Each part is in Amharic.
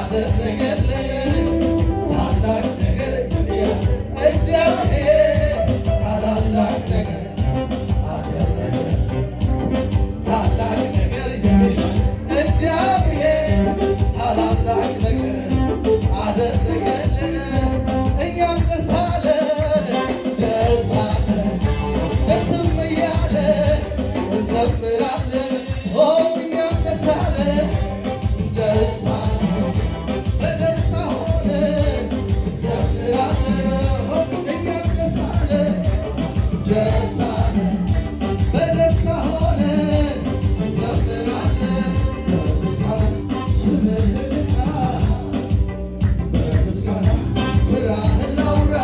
አደረገልኝ ታላቅ ነገር እግዚአብሔር ታላላቅ ነገር አደረገ ታላቅ ነገር እግዚአብሔር ታላላቅ ነገር አደረገልን እኛም ደስ አለን ደስ አለን ደስም እያለ እንዘምራለን እኛም ደስ አለን ደስ አለን በደስታ ሆነ እንዘምራለን እኛም ደስ አለን ደስ አለን በደስታ ሆነ እንዘምራለን በምስጋና ስምህን ልጥራ በምስጋና ስራህን ላውራ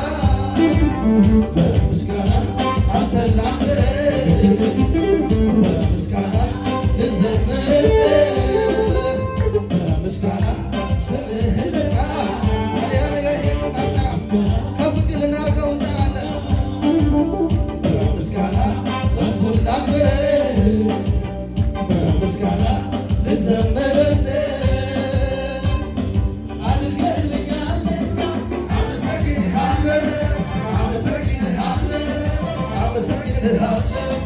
በምስጋና አንተን ላክብር በምስጋና ልዘምርልህ በምስጋና ስምህን ልጥራ ሌላ ነገር ይሄን ስናጠራስ ከፍ ልናደርገው እንጠራለን በምስጋና እርሱን ላክብር በምስጋና ልዘምርልህ አመሰግንሃለሁ